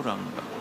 Gauranga.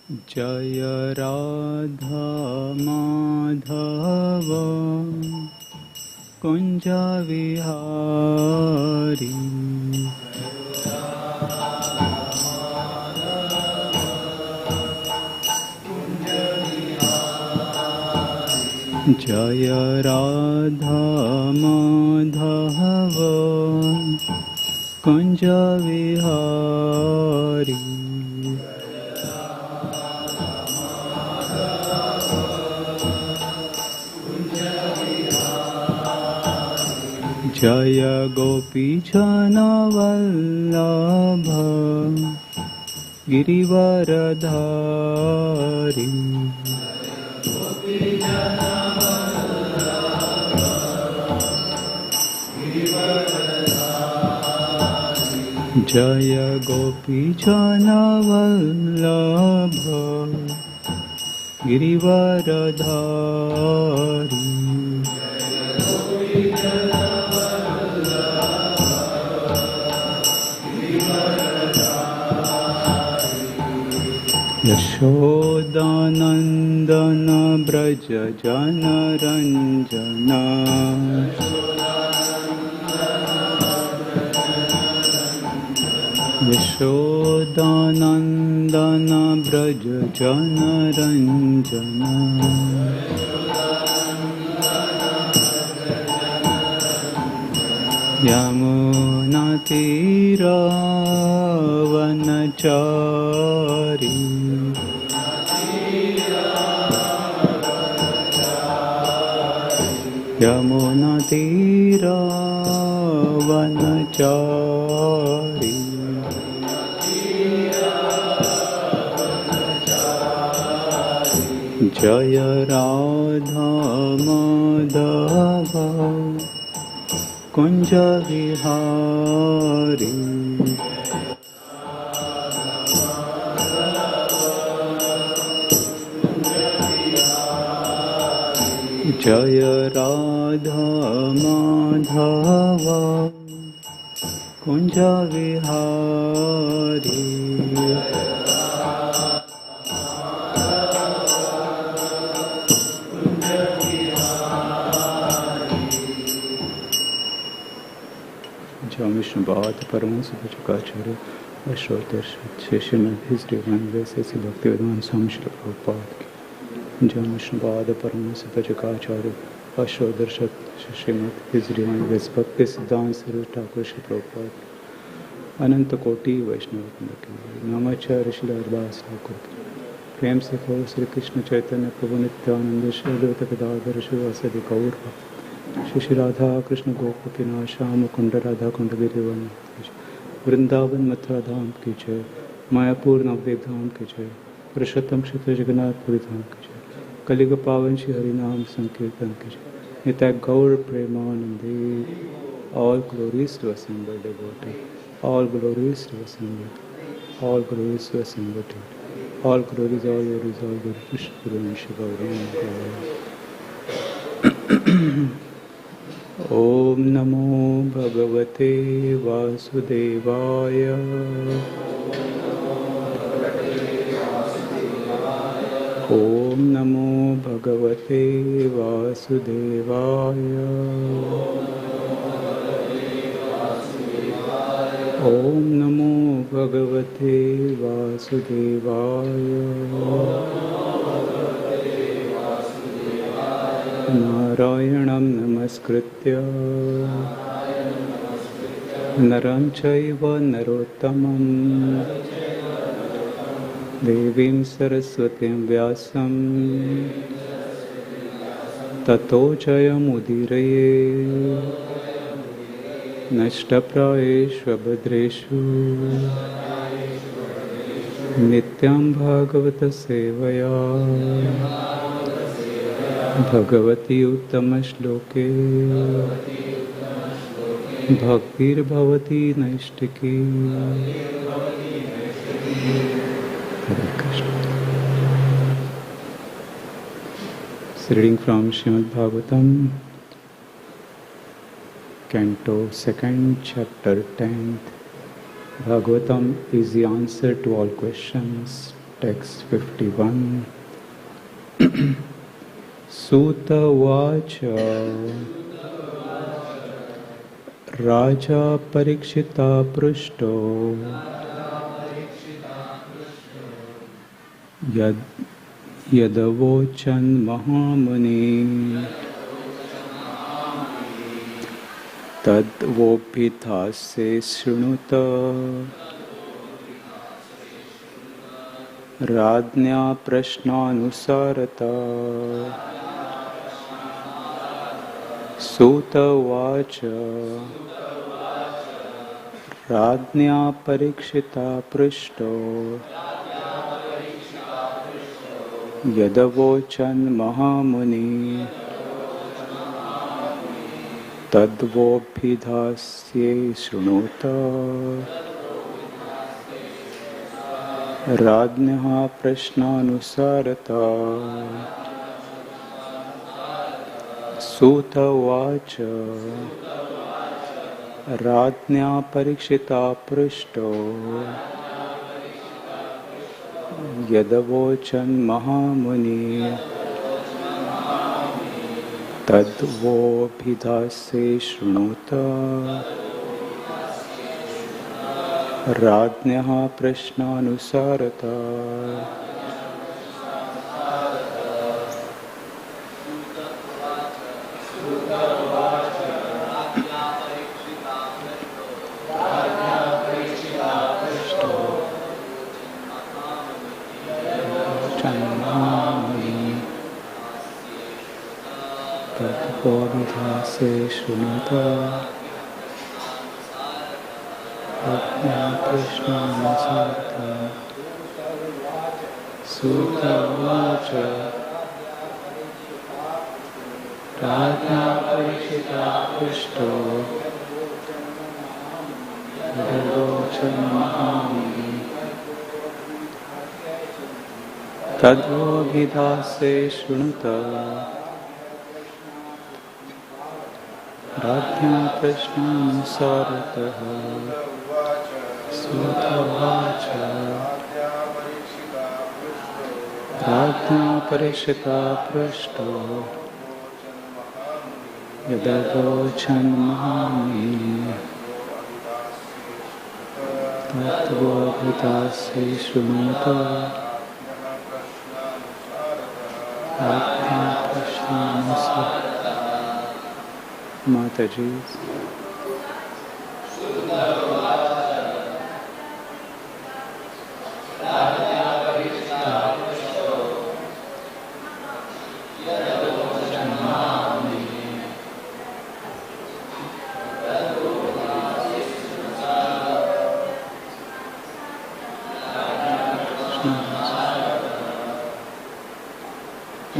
जय राधा माधव कुंज विहारी जय राधा माधव कुंज विहारी जय गोपीजन वल्लभ गिरिवरधारी जय गोपीजन वल्लभ गिरिवरधारी यशोदानंदन ब्रज जन रंजना यशोदानंदन ब्रज जन रंजना यमुना तीरावनचारी यमुना तीरावनचारी जय राधा माधव कुंज विहारी जय राधा माधव कुंज विहारी विष्णु भात परमहंस प्रभुपादाचार्य अष्टोत्तरशत श्रीमद हिस्ट्री वैसे भक्ति वेदांत स्वामी श्रील प्रभुपाद की जय विष्णु भात Paramhans प्रभुपादाचार्य अष्टोत्तरशत Srimad, His Divine Grace Bhakti Siddhanta Sarva Thakur Sri Prabhupada, अनंत कोटि वैष्णव वृंद की नमाचार्य श्री हरिदास ठाकुर की प्रेम से कहो श्री कृष्ण चैतन्य प्रभु नित्यानंद श्री अद्वैत गदाधर श्रीवासदि गौर श्री श्री राधा कृष्ण गोपीनाथ श्याम कुंड राधा कुंड गिरिवन वृंदावन मथुरा धाम की जय, मायापुर नवद्वीप धाम की जय, पुरुषोत्तम क्षेत्र जगन्नाथपुरी धाम की जय, कलियुग पावन श्री हरिनाम संकीर्तन की जय, नित्य गौर प्रेमानंदे. All glories to assembled devotee, all glories to assembled, all glories to assembled, all glories, all glories, all glories, Krishna Guru Om Namo Bhagavate Vasudevaya. Om Namo Bhagavate Vasudevaya. Om Namo Bhagavate Vasudevaya. Narayanam Namaskritya Naram Chaiva Narottamam Devim Saraswatim Vyasam Tato Jayamudiraye Nashtaprayeshva Bhadreshu Nityam Bhagavata Sevaya Bhagavati Uttama Shloke Bhaktir Bhavati Naishtiki. Hare Krishna. Reading from Srimad Bhagavatam, Canto 2nd, Chapter 10th. Bhagavatam is the answer to all questions. Text 51. Sutta Vacha Raja Parikshita Prushto Yadavochan Mahamuni Tadvopithase Shrunuta Radnya Prashnanusarata. Sutta Vacha Radnya Parikshita Prushto Yadavochan Mahamuni Tadvobhidhasye Shrunuta Radnya Prashnanusarata. Sutta Vacha Radnya Parikshita Prushto Yadavochan Mahamuni Tadvobhidhase Shrunuta Radnya Prashnanusarata. Tadvobhidhase Shrunuta Radnya Prashnanusarata. Sutta Vacha Radnya Parikshita Prushto Yadavochan Mahamuni Tadvobhidhase Shrunuta Radnya Prashnanusarata. Sutta Vacha Radnya Parikshita Prushto Yadavochan Mahamuni Tadvobhidhase Shrunuta Radnya Prashnanusarata. Mataji.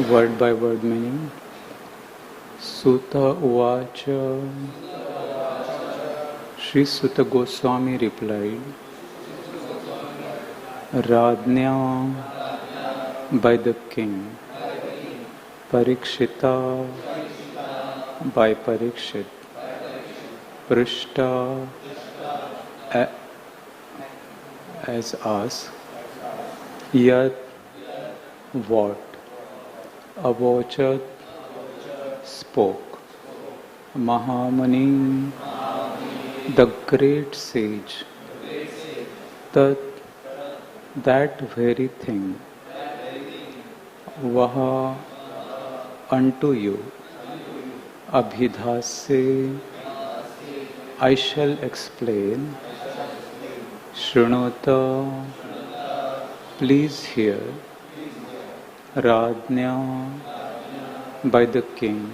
Word by word meaning. Sutta Uvacha. Sri Sutta Goswami replied, Radhnya, by the king, Parikshita, by Parikshit, Prishta, as asked, Yat, what, Avochat, spoke, Mahamani, the great sage, Tat, that very thing, Vaha, unto you, Abhidhase, I shall explain, Shrunota, please hear, Radhnya, by the king,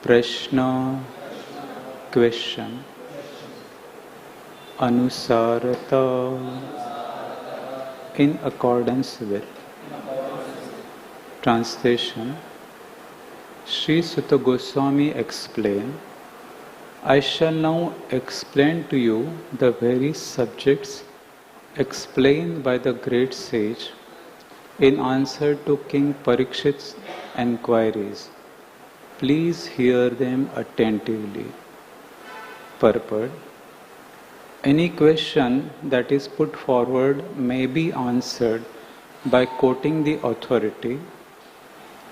Prashna, question, Anusarata, in accordance with. Translation. Sri Sutta Goswami explained, I shall now explain to you the very subjects explained by the great sage in answer to King Parikshit's enquiries. Please hear them attentively. Purport. Any question that is put forward may be answered by quoting the authority,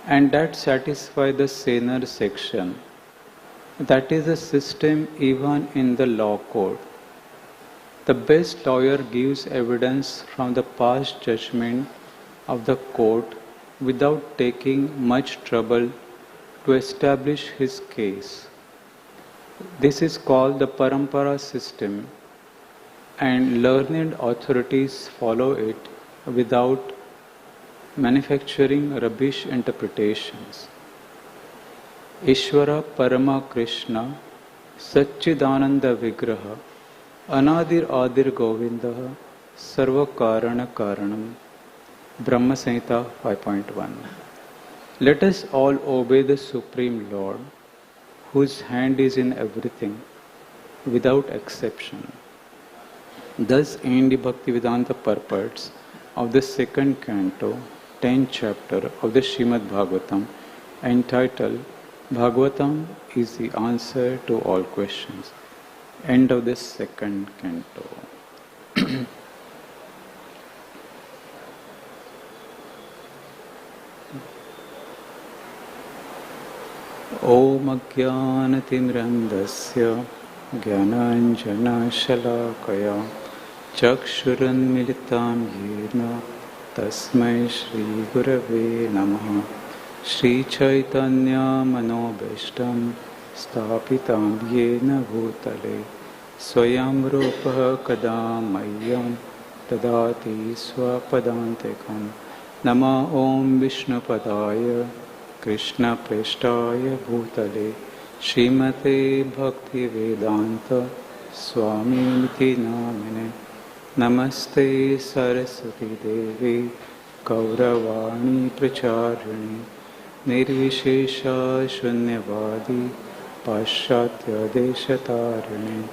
and that satisfies the Sener section. That is a system even in the law court. The best lawyer gives evidence from the past judgment of the court without taking much trouble to establish his case. This is called the Parampara system, and learned authorities follow it without manufacturing rubbish interpretations. Ishvara Parama Krishna Satchidananda Vigraha Anadir Adir Govinda Sarva Karana Karanam. Brahma Samhita 5.1. Let us all obey the Supreme Lord, whose hand is in everything, without exception. Thus end the Bhaktivedanta purports of the second canto, 10th chapter of the Srimad Bhagavatam, entitled Bhagavatam is the answer to all questions. End of the second canto. Om Ajnanatimrandasya Jnananjana Shalakaya Chakshurunmilitam Yena Tasmai Shri Gurave Namaha Shri Chaitanya Manobhishtam Stapitam Yena Bhutale Swayam Rupa Kadamayam Tadati Swapadantekam Nama Om Vishnupadaya Krishna Preshtaya Bhutale Srimate Bhakti Vedanta Swami Niti Namine Namaste Saraswati Devi Kauravani Pracharini Nirvishesha Shunyavadi Paschatya Deshatarani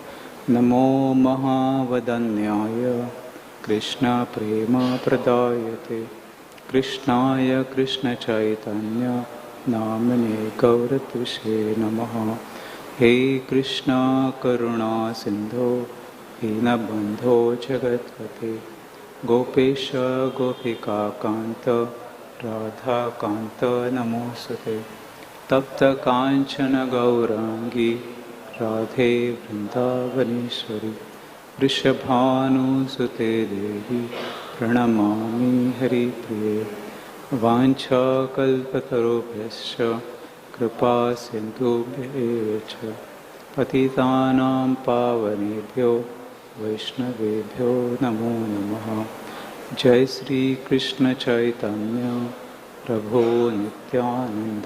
Namo Mahavadanyaya Krishna Prema Pradayate Krishnaya Krishna Chaitanya Namane Gauratvishe Namaha. He Krishna Karuna Sindho Dinabandho Jagatpate Gopesha Gopika Kanta Radha Kanta Namosate Tapta Kanchana Gaurangi Radhe Vrindavaneshwari Vrishabhanu Sute Devi Pranamami Hari Priye Vancha Kalpatarubhyascha कृपा सिन्धुभ्यः च पतितानां पावनेभ्यो वैष्णवेभ्यो नमो नमः। जय श्री कृष्ण चैतन्य प्रभु नित्यानंद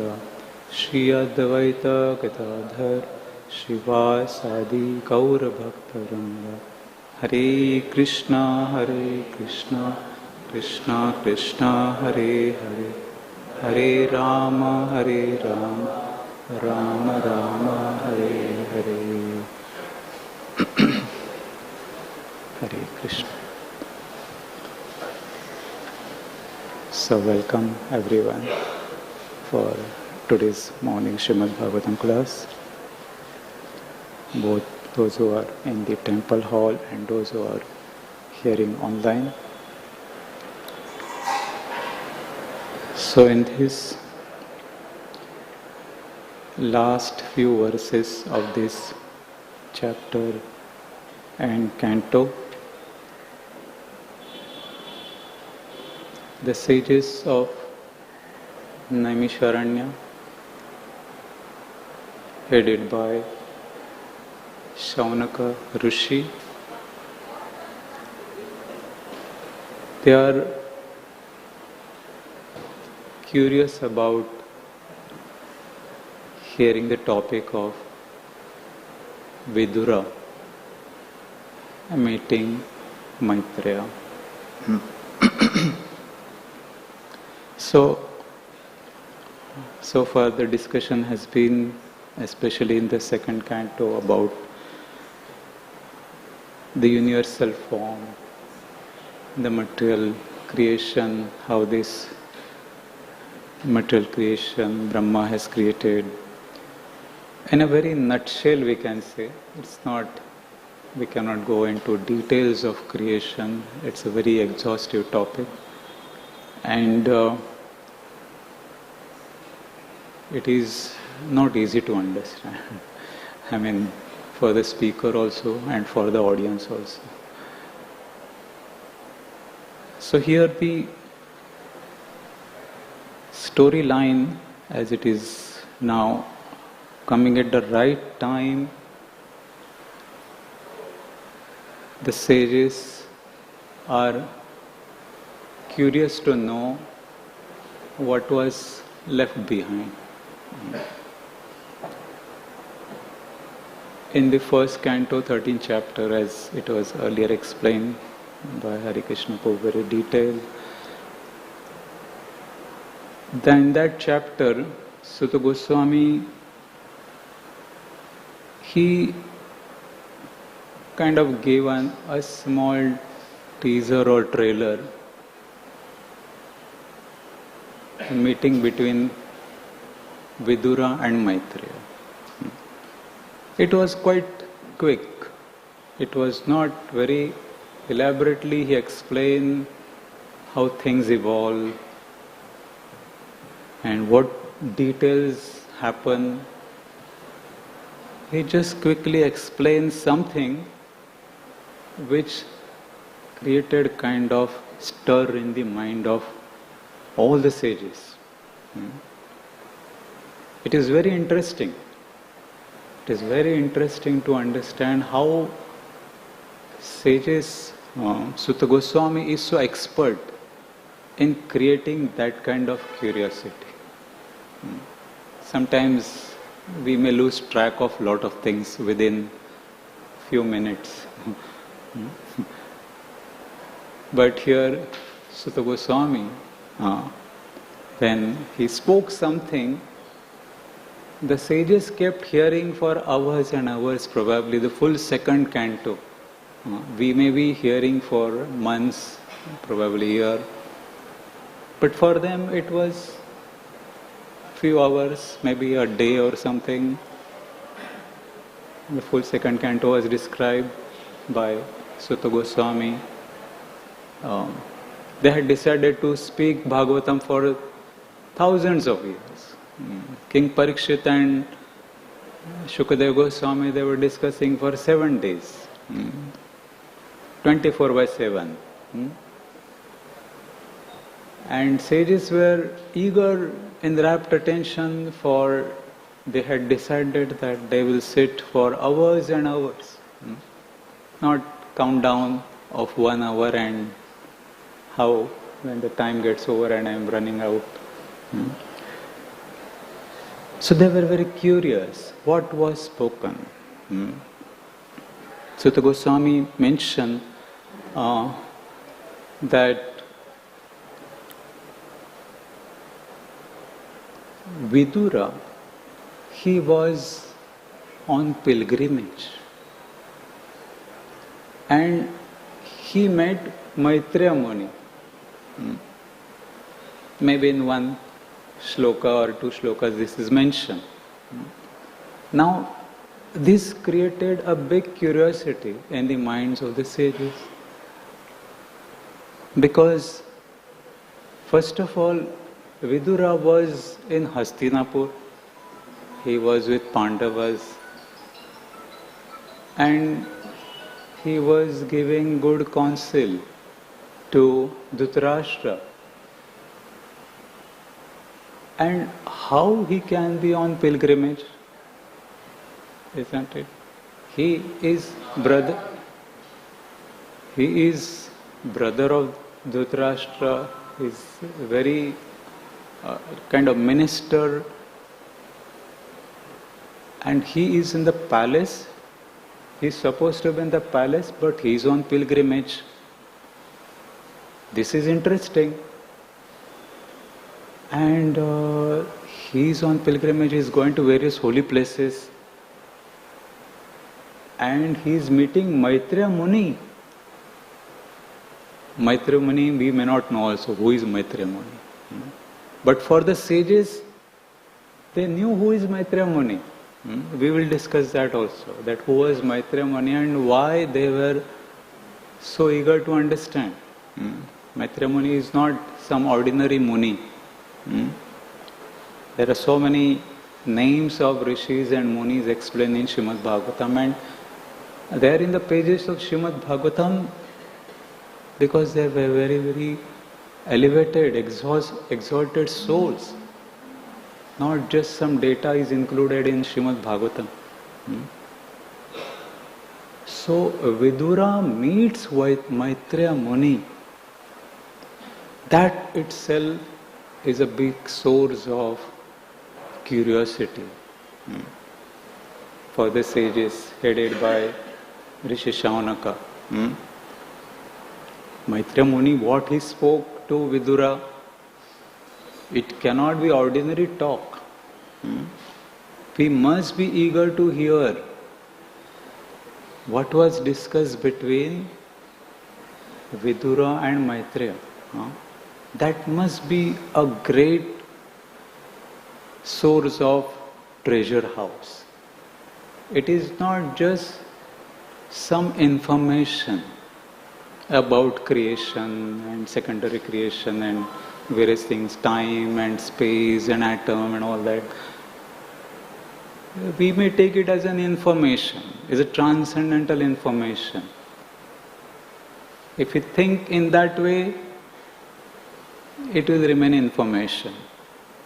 श्री अद्वैत गदाधर श्रीवासादि गौर भक्तवृंद। हरे कृष्णा कृष्णा कृष्णा हरे हरे, हरे राम राम राम हरे हरे। हरे Krishna. So welcome everyone for today's morning Srimad Bhagavatam class. Both those who are in the temple hall and those who are hearing online. So in this last few verses of this chapter and canto, the sages of Naimisharanya, headed by Shaunaka Rishi, they are curious about hearing the topic of Vidura meeting Maitreya. So far the discussion has been, especially in the second canto, about the universal form, the material creation, how this material creation Brahma has created. In a very nutshell we can say, we cannot go into details of creation, it's a very exhaustive topic. And it is not easy to understand. I mean, for the speaker also and for the audience also. So here the storyline, as it is now coming at the right time, the sages are curious to know what was left behind. In the first canto, 13th chapter, as it was earlier explained by Hare Krishna Prabhu, very detailed. Then in that chapter, Sutta Goswami, he kind of gave a small teaser or trailer, a meeting between Vidura and Maitreya. It was quite quick. It was not very elaborately. He explained how things evolve and what details happen. He just quickly explained something which created kind of stir in the mind of all the sages. It is very interesting. It is very interesting to understand how sages, Sutta Goswami is so expert in creating that kind of curiosity. Sometimes we may lose track of lot of things within few minutes. But here, Sutta Goswami, when he spoke something, the sages kept hearing for hours and hours, probably the full second canto. We may be hearing for months, probably a year. But for them it was few hours, maybe a day or something. The full second canto was described by Sutta Goswami. They had decided to speak Bhagavatam for thousands of years. King Parikshit and Shukadeva Goswami, they were discussing for 7 days, 24/7. And sages were eager in rapt attention, for they had decided that they will sit for hours and hours, not count down of 1 hour and how when the time gets over and I am running out. So they were very curious what was spoken. Sutta Goswami mentioned that Vidura, he was on pilgrimage and he met Maitreya Muni. Maybe in one shloka or 2 shlokas this is mentioned. Now, this created a big curiosity in the minds of the sages. Because, first of all, Vidura was in Hastinapur. He was with Pandavas. And he was giving good counsel to Dhritarashtra. And how he can be on pilgrimage? Isn't it? He is brother of Dhritarashtra. He is very kind of minister, and he is in the palace. He is supposed to be in the palace, but he is on pilgrimage. This is interesting. And he is on pilgrimage, he is going to various holy places. And he is meeting Maitreya Muni. Maitreya Muni, we may not know also who is Maitreya Muni. But for the sages, they knew who is Maitreya Muni. We will discuss that also, that who was Maitreya Muni and why they were so eager to understand. Maitreya Muni is not some ordinary Muni. There are so many names of rishis and munis explained in Srimad Bhagavatam, and there in the pages of Srimad Bhagavatam, because they were very, very elevated, exalted souls. Not just some data is included in Srimad Bhagavatam. So Vidura meets with Maitreya Muni. That itself is a big source of curiosity for the sages headed by Rishi Shaunaka. Maitreya Muni, what he spoke to Vidura, it cannot be ordinary talk. We must be eager to hear what was discussed between Vidura and Maitreya. That must be a great source of treasure house. It is not just some information about creation and secondary creation and various things, time and space and atom and all that. We may take it as an information, as a transcendental information. If we think in that way, it will remain information.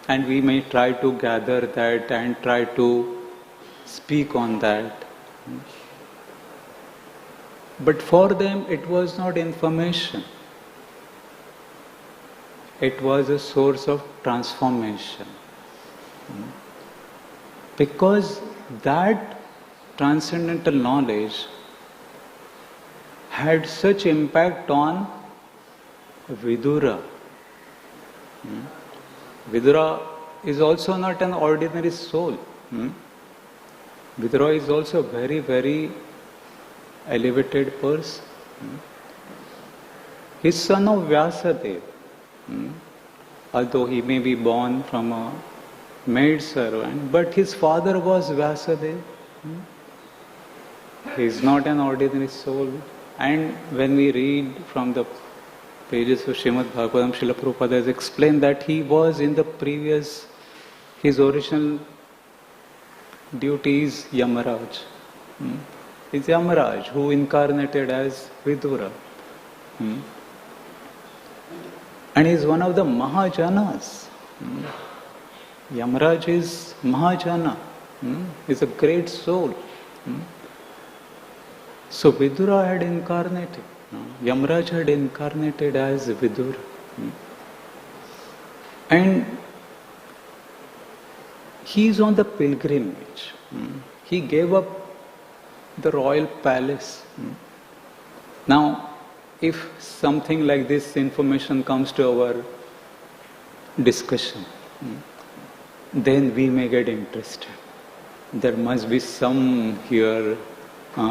And we may try to gather that and try to speak on that. But for them, it was not information. It was a source of transformation. Because that transcendental knowledge had such impact on Vidura. Vidura is also not an ordinary soul. Vidura is also a very, very elevated person. He is son of Vyasadeva. Although he may be born from a maid servant, but his father was Vyasadeva. He is not an ordinary soul. And when we read from the pages of Srimad Bhagavatam, Srila Prabhupada has explained that he was in the previous, his original duty is Yamaraj. It's Yamaraj who incarnated as Vidura. And he is one of the Mahajanas. Yamaraj is Mahajana. He's a great soul. So Vidura had incarnated. Yamaraj had incarnated as Vidura. And he is on the pilgrimage. He gave up the royal palace. Now, if something like this information comes to our discussion, then we may get interested. There must be some here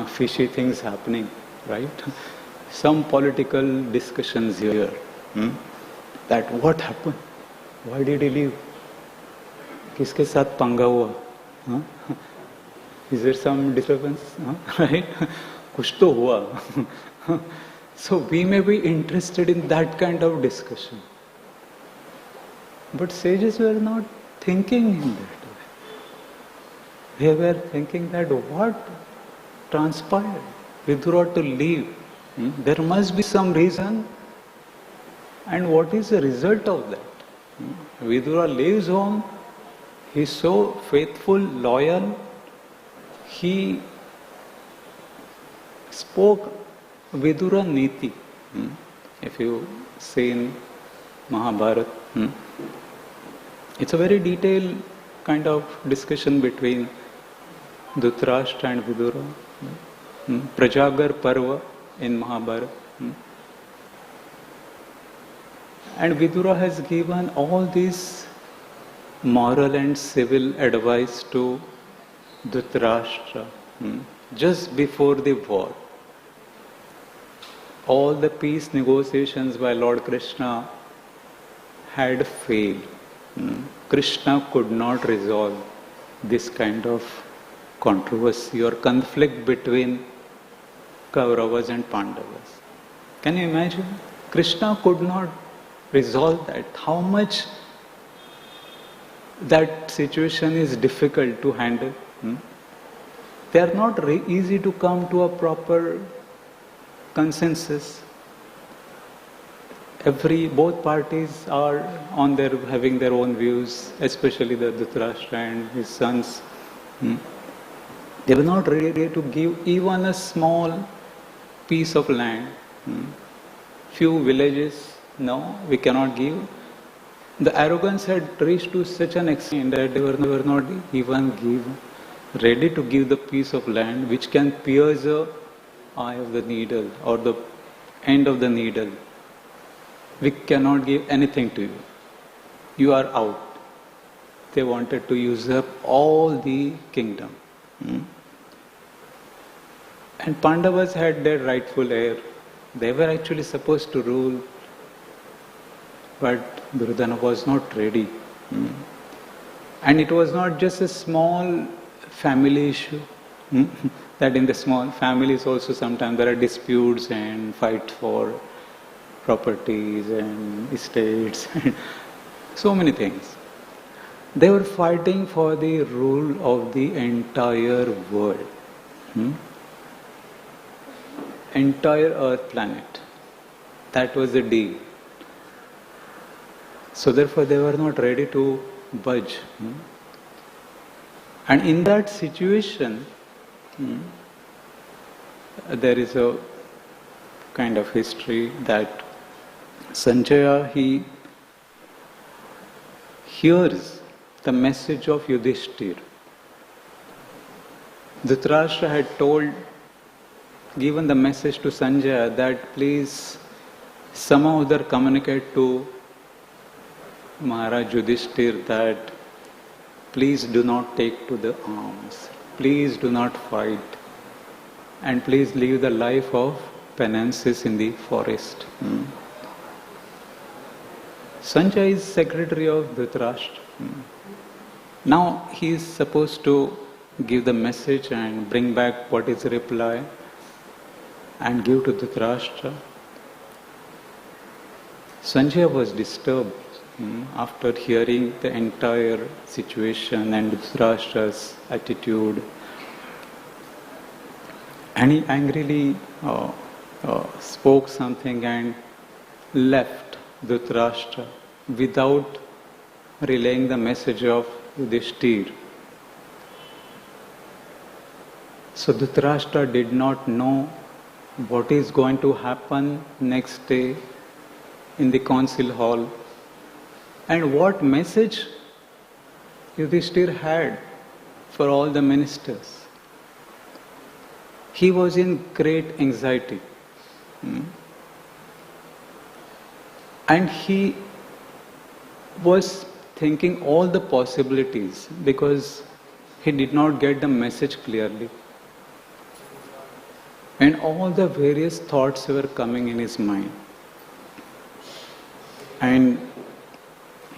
fishy things happening, right? Some political discussions here. That what happened? Why did he leave? किसके साथ पंगा हुआ? Is there some disturbance? Right? कुछ तो हुआ. So we may be interested in that kind of discussion. But sages were not thinking in that way. They were thinking that what transpired? Vidura to leave. There must be some reason. And what is the result of that? Vidura leaves home. He is so faithful, loyal. He spoke Vidura Niti. If you see in Mahabharata, it's a very detailed kind of discussion between Dhritarashtra and Vidura. Prajagar Parva in Mahabharata. And Vidura has given all these moral and civil advice to Dhritarashtra just before the war. All the peace negotiations by Lord Krishna had failed. Krishna could not resolve this kind of controversy or conflict between Kauravas and Pandavas. Can you imagine? Krishna could not resolve that. How much that situation is difficult to handle. They are not easy to come to a proper consensus. Both parties are on having their own views, especially the Dhritarashtra and his sons. They were not ready to give even a small piece of land. Few villages, no, we cannot give. The arrogance had reached to such an extent that they were not even ready to give the piece of land which can pierce the eye of the needle or the end of the needle. We cannot give anything to you. You are out. They wanted to usurp all the kingdom. And Pandavas had their rightful heir. They were actually supposed to rule, but Duryodhana was not ready. And it was not just a small family issue. That in the small families also sometimes there are disputes and fight for properties and estates and so many things. They were fighting for the rule of the entire world. Entire earth planet. That was the deal. So therefore they were not ready to budge. And in that situation, there is a kind of history that Sanjaya, he hears the message of Yudhishthir. Dhritarashtra had given the message to Sanjaya that please somehow other communicate to Maharaj Yudhishthir that please do not take to the arms, please do not fight, and please live the life of penances in the forest. Sanjaya is secretary of Dhritarashtra. Now he is supposed to give the message and bring back what is the reply and give to Dhritarashtra. Sanjaya was disturbed after hearing the entire situation and Dhritarashtra's attitude. And he angrily spoke something and left Dhritarashtra without relaying the message of Yudhishthira. So Dhritarashtra did not know what is going to happen next day in the council hall and what message Yudhishthira had for all the ministers. He was in great anxiety. And he was thinking all the possibilities because he did not get the message clearly. And all the various thoughts were coming in his mind. And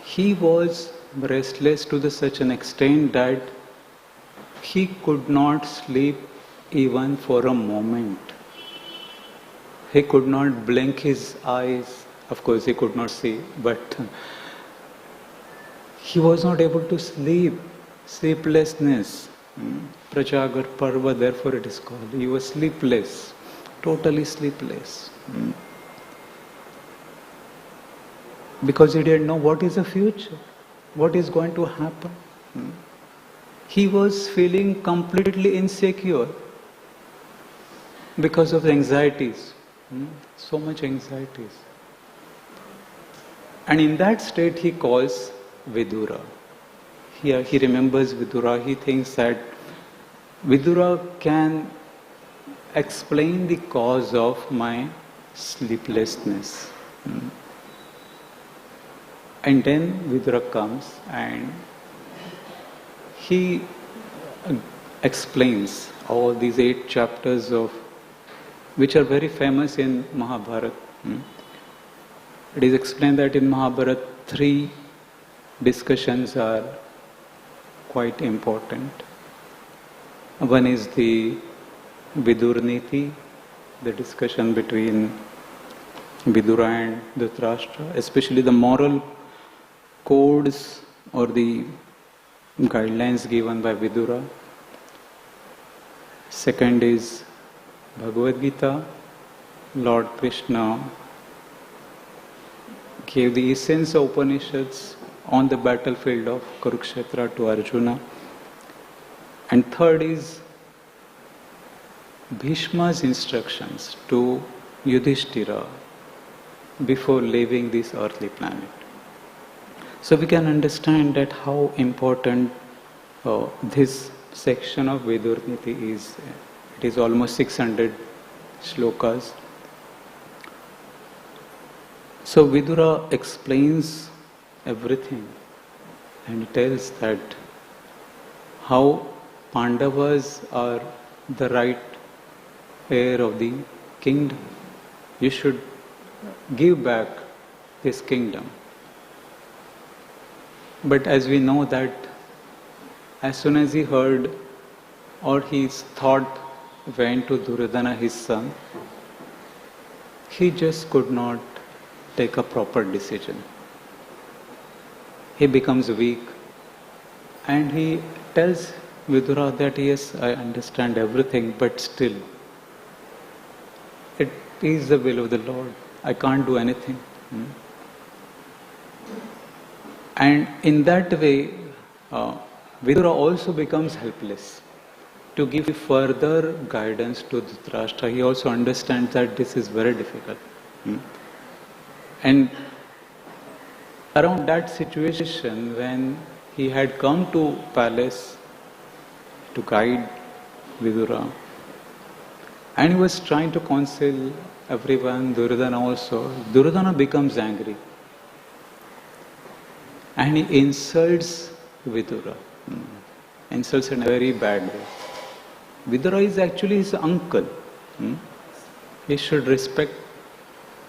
he was restless to such an extent that he could not sleep even for a moment. He could not blink his eyes. Of course, he could not see, but he was not able to sleep. Sleeplessness. Prajagar Parva, therefore it is called. He was sleepless, totally sleepless. Because he didn't know what is the future, what is going to happen. He was feeling completely insecure because of the anxieties. So much anxieties. And in that state he calls Vidura. Here he remembers Vidura. He thinks that Vidura can explain the cause of my sleeplessness. And then Vidura comes and he explains all these 8 chapters of which are very famous in Mahabharata. It is explained that in Mahabharata 3 discussions are quite important. One is the Vidur Niti, the discussion between Vidura and Dhritarashtra, especially the moral codes or the guidelines given by Vidura. Second is Bhagavad Gita. Lord Krishna gave the essence of Upanishads on the battlefield of Kurukshetra to Arjuna. And third is Bhishma's instructions to Yudhishthira before leaving this earthly planet. So we can understand that how important this section of Vidur Niti is. It is almost 600 shlokas. So Vidura explains everything and he tells that how Pandavas are the right heir of the kingdom. You should give back this kingdom. But as we know that as soon as he heard or his thought went to Duryodhana, his son, he just could not take a proper decision. He becomes weak and he tells Vidura that yes, I understand everything, but still it is the will of the Lord. I can't do anything. And in that way, Vidura also becomes helpless to give further guidance to Dhritarashtra. He also understands that this is very difficult. And around that situation, when he had come to palace to guide Vidura, and he was trying to counsel everyone, Duryodhana also, Duryodhana becomes angry. And he insults Vidura. Insults in a very bad way. Vidura is actually his uncle. He should respect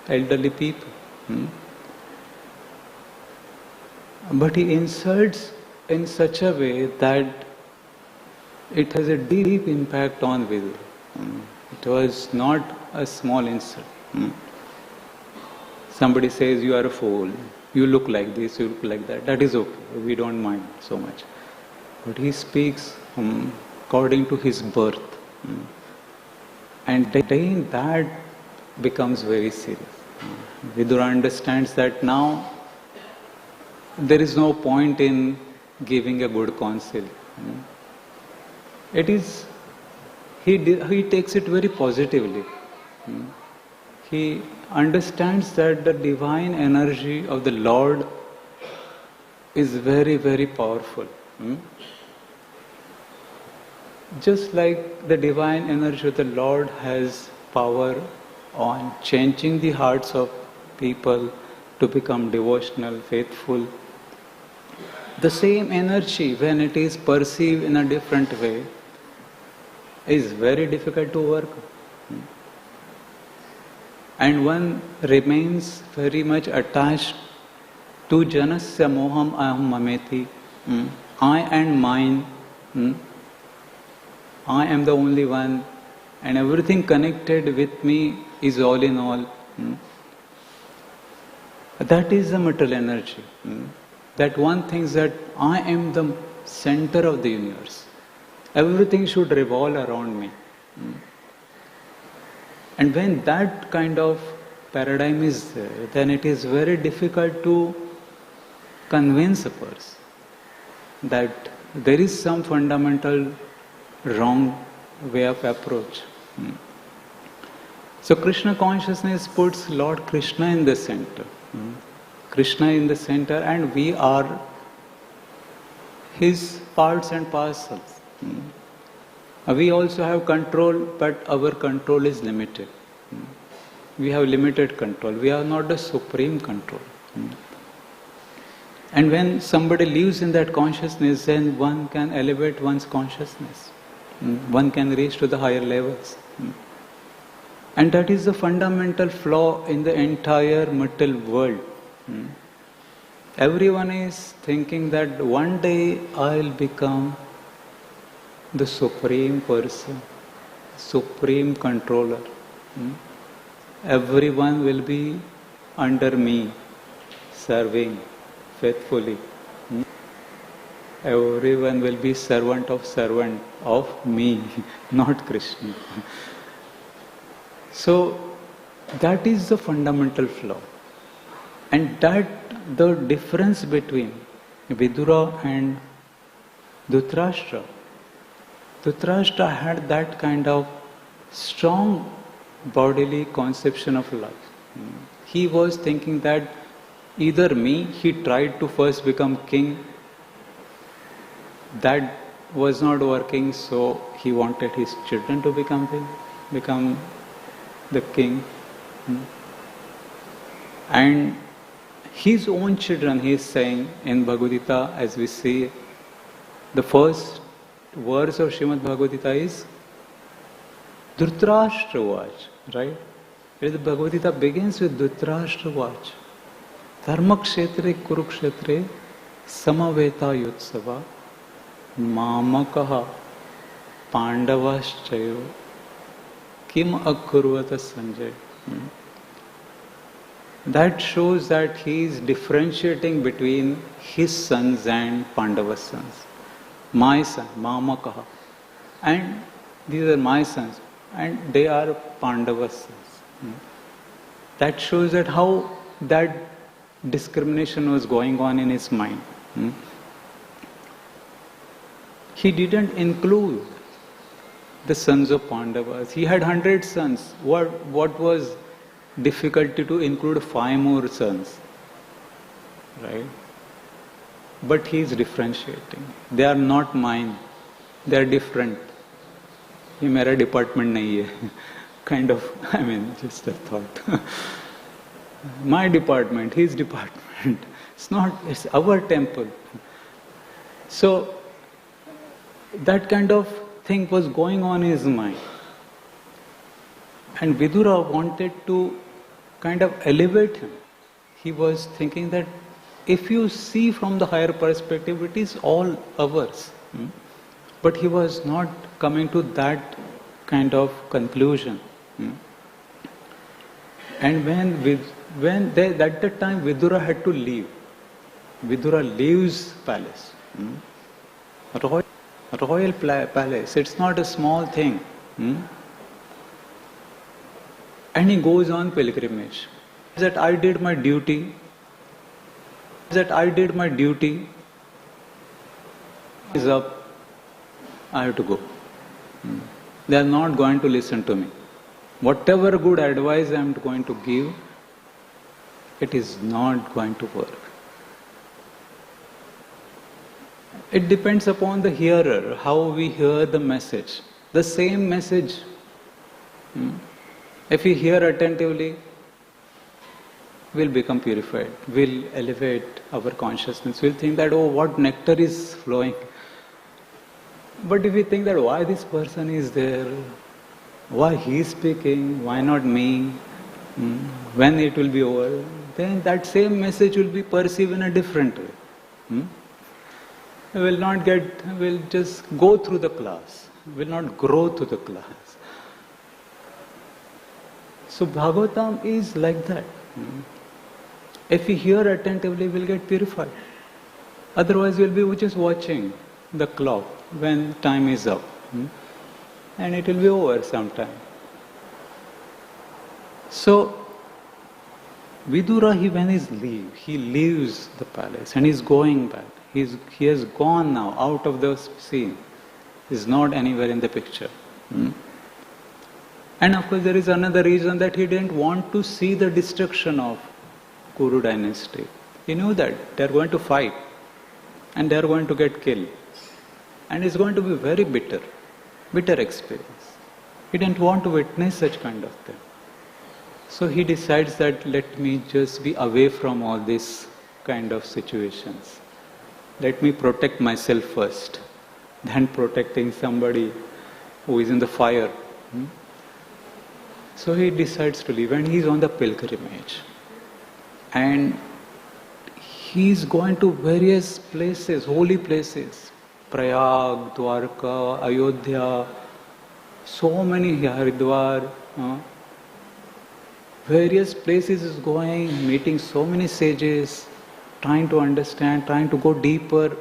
elderly people. But he insults in such a way that it has a deep impact on Vidura. It was not a small insult. Somebody says, you are a fool, you look like this, you look like that. That is okay, we don't mind so much. But he speaks according to his birth. And then that becomes very serious. Vidura understands that now there is no point in giving a good counsel. It is, he takes it very positively. He understands that the divine energy of the Lord is very, very powerful. Just like the divine energy of the Lord has power on changing the hearts of people to become devotional, faithful, the same energy, when it is perceived in a different way, is very difficult to work. And one remains very much attached to janasya moham aham mameti, I and mine, I am the only one, and everything connected with me is all in all. That is the material energy. That one thinks that I am the center of the universe. Everything should revolve around me. And when that kind of paradigm is there, then it is very difficult to convince a person that there is some fundamental wrong way of approach. So Krishna consciousness puts Lord Krishna in the center. Krishna in the center, and we are his parts and parcels. We also have control, but our control is limited. We have limited control. We are not the supreme control. And when somebody lives in that consciousness, then one can elevate one's consciousness. One can reach to the higher levels. And that is the fundamental flaw in the entire material world. Everyone is thinking that one day I'll become the supreme person, supreme controller. Everyone will be under me, serving faithfully. Everyone will be servant of me, not Krishna. So that is the fundamental flaw. And that the difference between Vidura and Dhritarashtra. Dhritarashtra had that kind of strong bodily conception of life. He was thinking that either me, he tried to first become king. That was not working, so he wanted his children to become the king. And his own children, he is saying in Bhagavad Gita, as we see, the first verse of Srimad Bhagavad Gita is Dhritarashtra Vach, right? The Bhagavad Gita begins with Dhritarashtra Vach. Dharma kshetre kurukshetre samaveta yutsava mamakaha pandavaschayo kim akurvata Sanjay. That shows that he is differentiating between his sons and Pandava's sons. My son, Mamakaha. And these are my sons. And they are Pandava's sons. That shows that how that discrimination was going on in his mind. He didn't include the sons of Pandavas. He had 100 sons. What was difficulty to include 5 more sons? Right? But he is differentiating. They are not mine. They are different. ये मेरा department नहीं है. Kind of, just a thought. My department, his department. It's our temple. So, that kind of thing was going on in his mind. And Vidura wanted to kind of elevate him. He was thinking that if you see from the higher perspective, it is all ours. But he was not coming to that kind of conclusion. And at that time Vidura had to leave. Vidura leaves palace. Royal palace. It's not a small thing. And he goes on pilgrimage. that I did my duty, is up, I have to go. They are not going to listen to me. Whatever good advice I am going to give, it is not going to work. It depends upon the hearer, how we hear the message. The same message, if we hear attentively, we'll become purified, we'll elevate our consciousness, we'll think that, oh, what nectar is flowing. But if we think that why this person is there, why he is speaking, why not me, when it will be over, then that same message will be perceived in a different way. We'll just go through the class, will not grow through the class. So Bhagavatam is like that. If we hear attentively, we'll get purified. Otherwise, we'll be just watching the clock when time is up. And it will be over sometime. So, Vidura, when he leaves the palace and he's going back. He has gone now out of the scene. He's not anywhere in the picture. And of course there is another reason that he didn't want to see the destruction of Kuru dynasty. He knew that they are going to fight and they are going to get killed. And it's going to be very bitter experience. He didn't want to witness such kind of thing. So he decides that let me just be away from all these kind of situations. Let me protect myself first, than protecting somebody who is in the fire. So he decides to leave and he's on the pilgrimage. And he's going to various places, holy places. Prayag, Dwarka, Ayodhya, so many, Haridwar. Various places is going, meeting so many sages, trying to understand, trying to go deeper.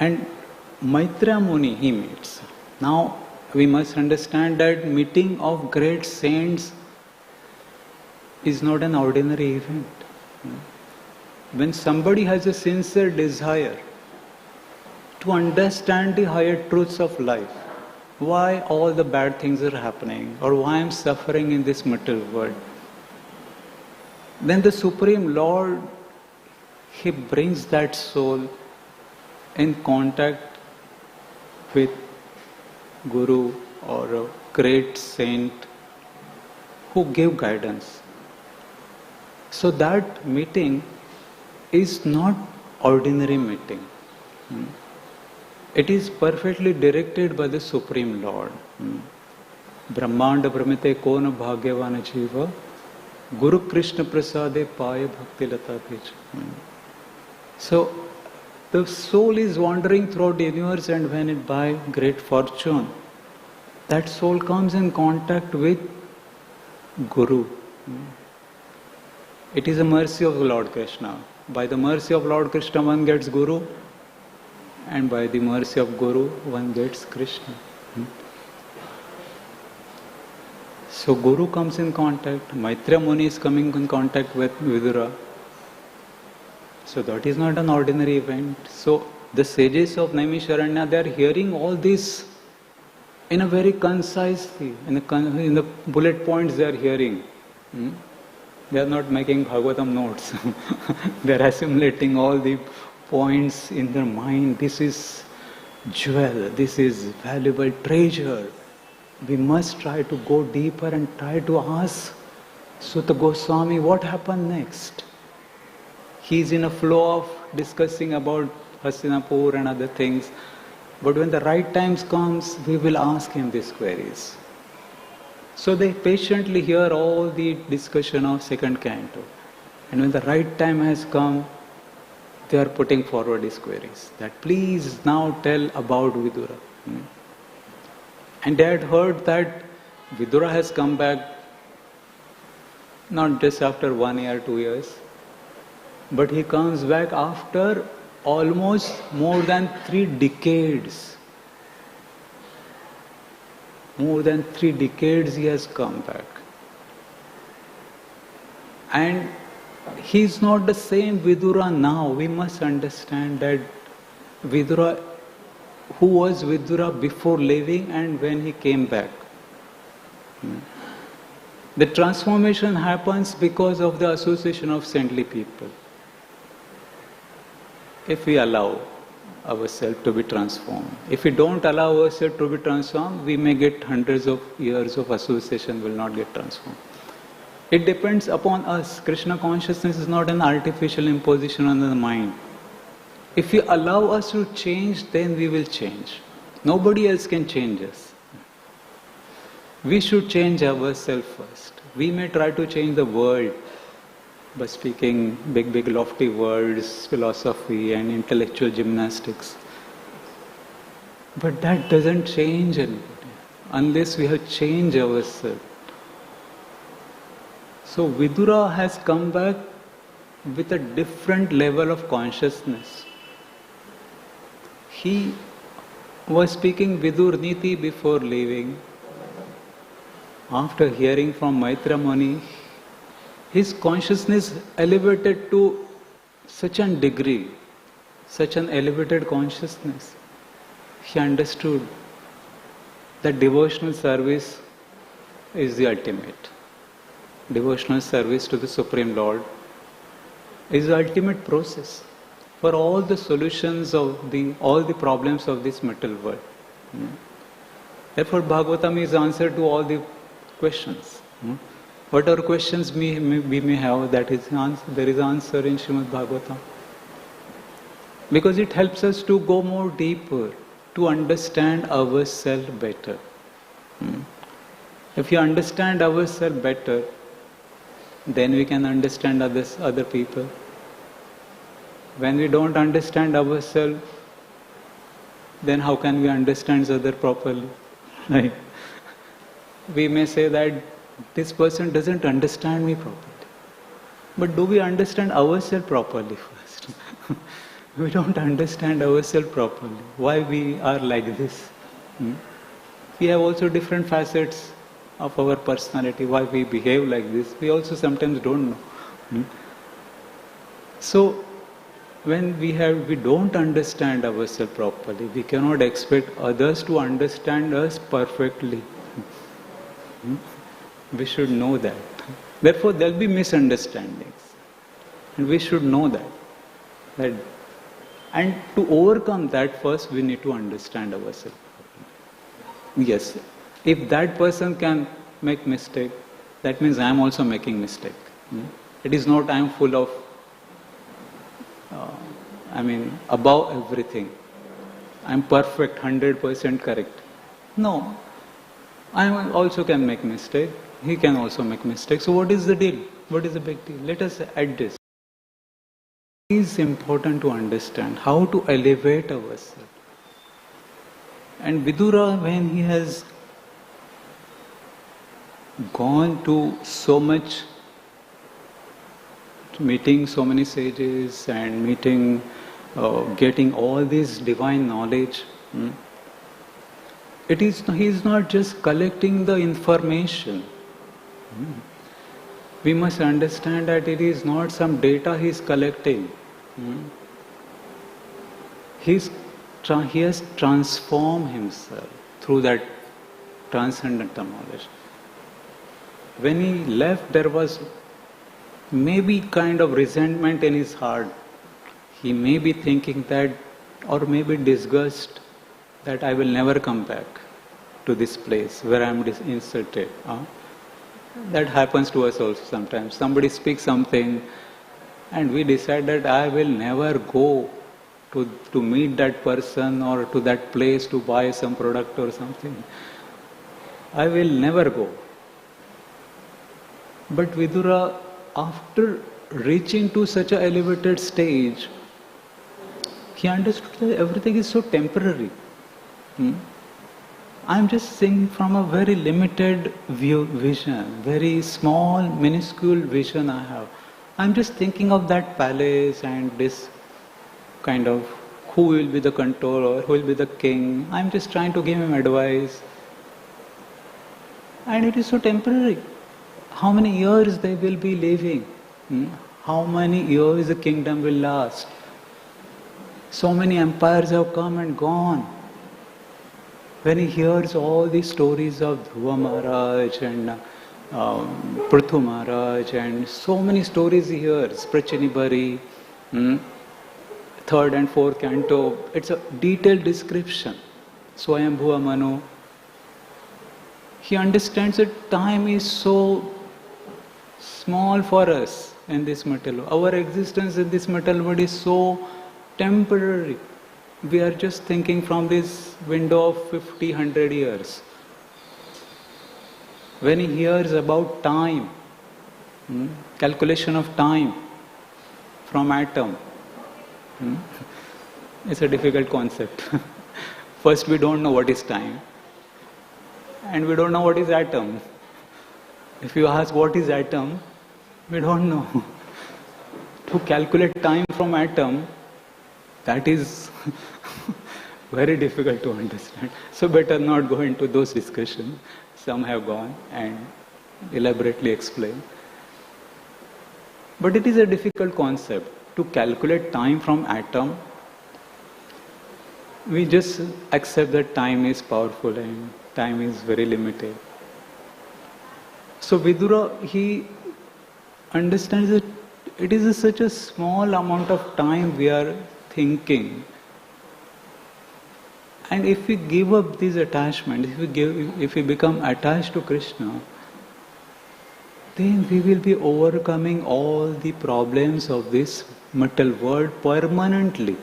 And Maitreya Muni he meets. Now we must understand that meeting of great saints is not an ordinary event. When somebody has a sincere desire to understand the higher truths of life, why all the bad things are happening or why I am suffering in this material world, then the Supreme Lord, He brings that soul in contact with Guru or a great saint who give guidance. So that meeting is not ordinary meeting. It is perfectly directed by the Supreme Lord. Brahmanda Brahmite Kona Bhagyavana Jiva Guru Krishna Prasade Paya Bhakti Lata Bhij. So the soul is wandering throughout the universe, and when it by great fortune, that soul comes in contact with Guru. It is a mercy of Lord Krishna. By the mercy of Lord Krishna one gets Guru, and by the mercy of Guru one gets Krishna. So Guru comes in contact, Maitreya Muni is coming in contact with Vidura. So that is not an ordinary event. So the sages of Naimisharanya, they are hearing all this in a very concisely, in the bullet points they are hearing. They are not making Bhagavatam notes. They are assimilating all the points in their mind. This is jewel, this is valuable treasure. We must try to go deeper and try to ask Sutta Goswami what happened next. He is in a flow of discussing about Hastinapur and other things. But when the right time comes, we will ask him these queries. So they patiently hear all the discussion of second canto. And when the right time has come, they are putting forward these queries. That please now tell about Vidura. And they had heard that Vidura has come back not just after 1 year, 2 years, but he comes back after almost more than 3 decades. More than 3 decades he has come back. And he's not the same Vidura now. We must understand that Vidura, who was Vidura before leaving and when he came back. The transformation happens because of the association of saintly people. If we allow ourselves to be transformed. If we don't allow ourselves to be transformed, we may get hundreds of years of association, will not get transformed. It depends upon us. Krishna consciousness is not an artificial imposition on the mind. If we allow us to change, then we will change. Nobody else can change us. We should change ourselves first. We may try to change the world by speaking big lofty words, philosophy and intellectual gymnastics. But that doesn't change anybody unless we have changed ourselves. So Vidura has come back with a different level of consciousness. He was speaking Vidur Niti before leaving. After hearing from Maitra Muni, his consciousness elevated to such a degree, such an elevated consciousness. He understood that devotional service is the ultimate. Devotional service to the Supreme Lord is the ultimate process for all the solutions of all the problems of this material world. Therefore, Bhagavatam is answer to all the questions. Whatever questions we may have, that is answer. There is answer in Srimad Bhagavatam. Because it helps us to go more deeper, to understand ourselves better. If you understand ourselves better, then we can understand other people. When we don't understand ourselves, then how can we understand others properly? Right? We may say that this person doesn't understand me properly. But do we understand ourselves properly first? We don't understand ourselves properly. Why we are like this? We have also different facets of our personality, why we behave like this. We also sometimes don't know. So, when we don't understand ourselves properly, we cannot expect others to understand us perfectly. We should know that. Therefore, there will be misunderstandings. And we should know that. And to overcome that, first we need to understand ourselves. Yes, if that person can make mistake, that means I am also making mistake. It is not I am full of, above everything. I am perfect, 100% correct. No, I also can make mistake. He can also make mistakes. So what is the deal? What is the big deal? Let us adjust. It is important to understand how to elevate ourselves. And Vidura, when he has gone to so much, meeting so many sages and getting all this divine knowledge, he is not just collecting the information. We must understand that it is not some data he is collecting. He has transformed himself through that transcendental knowledge. When he left, there was maybe kind of resentment in his heart. He may be thinking that, or maybe disgust, that I will never come back to this place where I am inserted. That happens to us also sometimes. Somebody speaks something and we decide that I will never go to meet that person or to that place to buy some product or something. I will never go. But Vidura, after reaching to such an elevated stage, he understood that everything is so temporary. I am just seeing from a very limited vision, very small, minuscule vision I have. I am just thinking of that palace and this kind of who will be the controller, who will be the king. I am just trying to give him advice. And it is so temporary. How many years they will be living? How many years the kingdom will last? So many empires have come and gone. When he hears all these stories of Dhruva Maharaj and Prithu Maharaj and so many stories he hears, Prachinibari, third and fourth canto, it's a detailed description. Swayambhuva Manu. He understands that time is so small for us in this material. Our existence in this material world is so temporary. We are just thinking from this window of 50, 100 years. When he hears about time, calculation of time from atom, it's a difficult concept. First, we don't know what is time, and we don't know what is atom. If you ask what is atom, we don't know. To calculate time from atom, that is very difficult to understand. So better not go into those discussions. Some have gone and elaborately explained. But it is a difficult concept. To calculate time from atom, we just accept that time is powerful and time is very limited. So Vidura, he understands that it is such a small amount of time we are thinking. And if we give up these attachments, if we become attached to Krishna, then we will be overcoming all the problems of this material world permanently.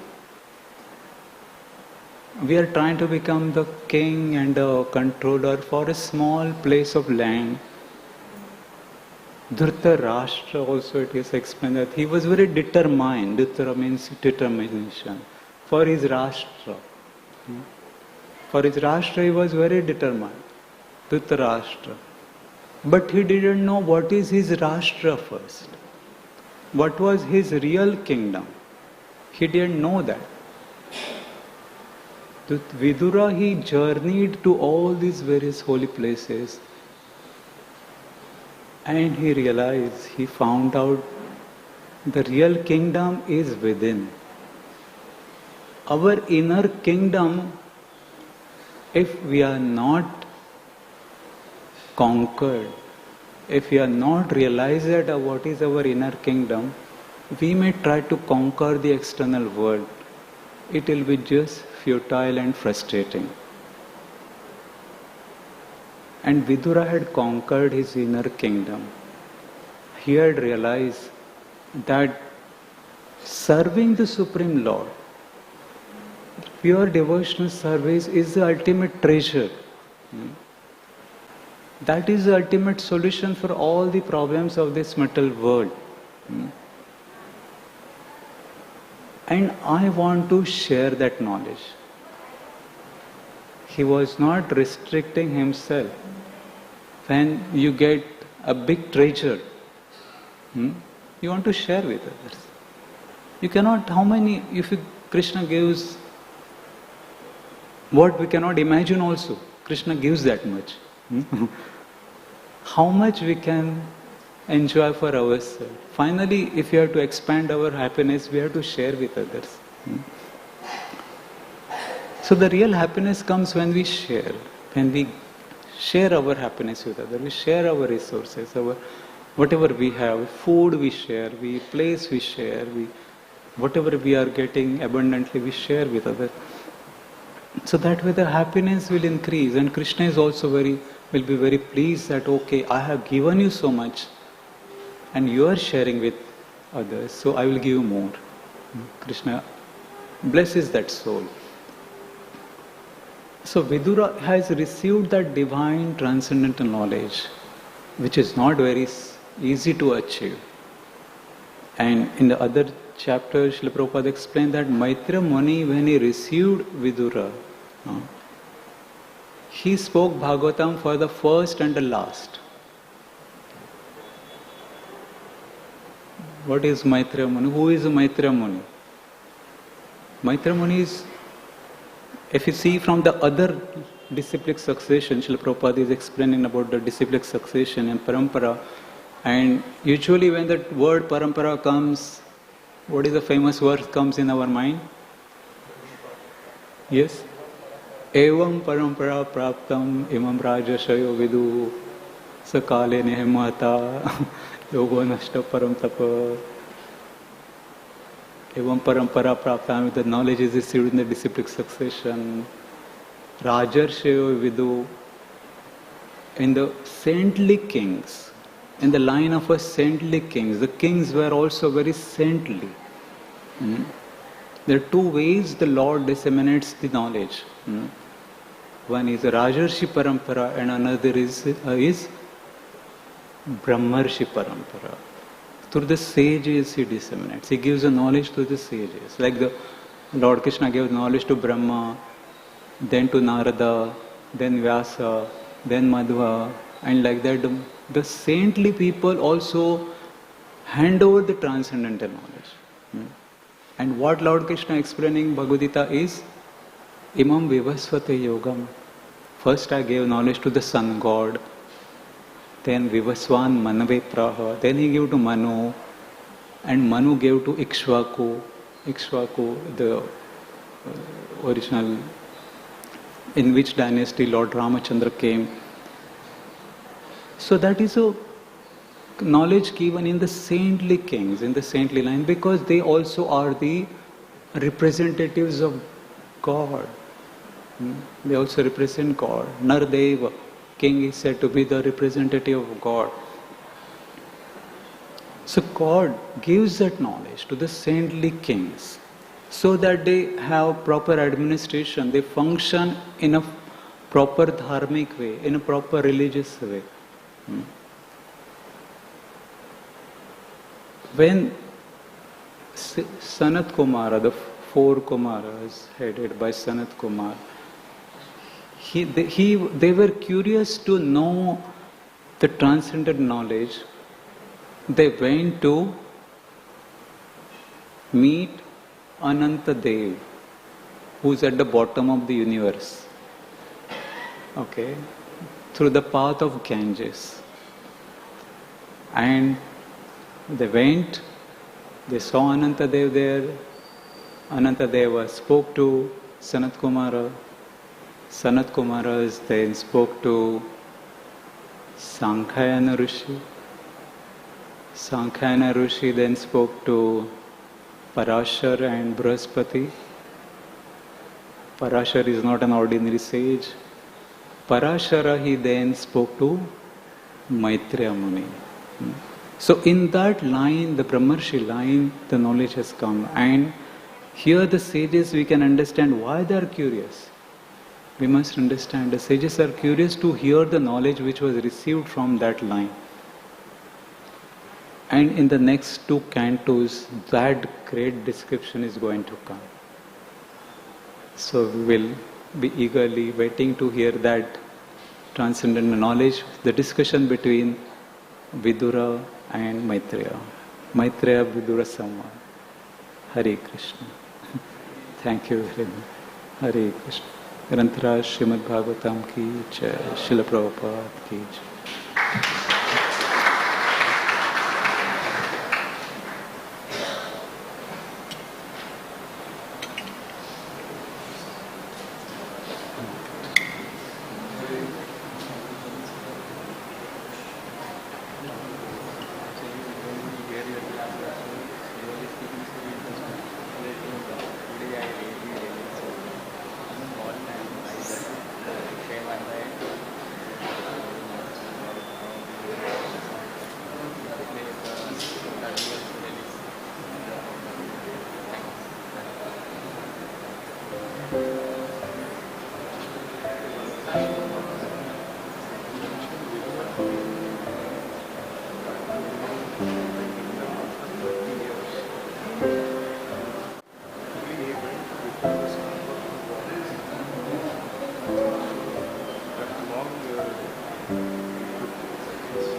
We are trying to become the king and the controller for a small place of land. Dhritarashtra also, it is explained that he was very determined. Dhrita means determination. For his Rashtra. For his Rashtra he was very determined. Dhritarashtra. But he didn't know what is his Rashtra first. What was his real kingdom? He didn't know that. Vidura, he journeyed to all these various holy places. And he realized, he found out the real kingdom is within. Our inner kingdom, if we are not conquered, if we are not realized that what is our inner kingdom, we may try to conquer the external world. It will be just futile and frustrating. And Vidura had conquered his inner kingdom. He had realized that serving the Supreme Lord, pure devotional service is the ultimate treasure. That is the ultimate solution for all the problems of this material world. And I want to share that knowledge. He was not restricting himself. When you get a big treasure, you want to share with others. You cannot, if Krishna gives what we cannot imagine also, Krishna gives that much. How much we can enjoy for ourselves. Finally, if we have to expand our happiness, we have to share with others. So the real happiness comes when we share. When we share our happiness with others, we share our resources, whatever we have, food we share, place we share, whatever we are getting abundantly, we share with others. So that way the happiness will increase, and Krishna is also will be very pleased that, okay, I have given you so much and you are sharing with others, so I will give you more. Krishna blesses that soul. So Vidura has received that divine transcendental knowledge, which is not very easy to achieve. And in the other chapter, Srila Prabhupada explained that Maitra Muni, when he received Vidura, he spoke Bhagavatam for the first and the last. What is Maitra Muni? Who is Maitra Muni? Maitra Muni is, if you see from the other disciplic succession, Srila Prabhupada is explaining about the disciplic succession and parampara, And usually when the word parampara comes, what is the famous word comes in our mind? Yes? Evam parampara praptam imam rajashayo vidu sakale nehmata yogo nashta param tapa. Evam parampara praptam, the knowledge is received in the disciplic succession. Rajarshayo vidu, in the saintly kings, in the line of a saintly kings. The kings were also very saintly. There are two ways the Lord disseminates the knowledge. One is Rajarshi Parampara and another is Brahmarshi Parampara. Through the sages he disseminates. He gives the knowledge to the sages. Like the Lord Krishna gave knowledge to Brahma, then to Narada, then Vyasa, then Madhva, and like that the saintly people also hand over the transcendental knowledge. And what Lord Krishna explaining Bhagavad Gita is Imam Vivasvate Yogam. First I gave knowledge to the sun god, then Vivaswan Manave Praha, then he gave to Manu, and Manu gave to Ikshvaku, the original, in which dynasty Lord Ramachandra came. So that is a knowledge given in the saintly kings, in the saintly line, because they also are the representatives of God. They also represent God. Nardeva, king, is said to be the representative of God. So God gives that knowledge to the saintly kings so that they have proper administration, they function in a proper dharmic way, in a proper religious way. When Sanat Kumara, the four Kumaras headed by Sanat Kumar, they were curious to know the transcendent knowledge. They went to meet Ananta Dev, who's at the bottom of the universe. Okay, through the path of Ganges. And they went, they saw Ananta Dev there. Ananta Deva spoke to Sanat Kumara. Sanat Kumara then spoke to Sankhayana Rishi. Sankhayana Rishi then spoke to Parashar and Brahaspati. Parashar is not an ordinary sage. Parashara he then spoke to Maitreya Muni. So in that line, the Brahmarshi line, the knowledge has come. And here the sages, we can understand why they are curious. We must understand the sages are curious to hear the knowledge which was received from that line. And in the next two cantos, that great description is going to come. So we will be eagerly waiting to hear that transcendental knowledge, the discussion between Vidura and Maitreya. Maitreya Vidura Samvad. Hare Krishna. Thank you very much. Hare Krishna. Dhritarashtra Srimad Bhagavatam ki jai. Srila Prabhupada ki jai.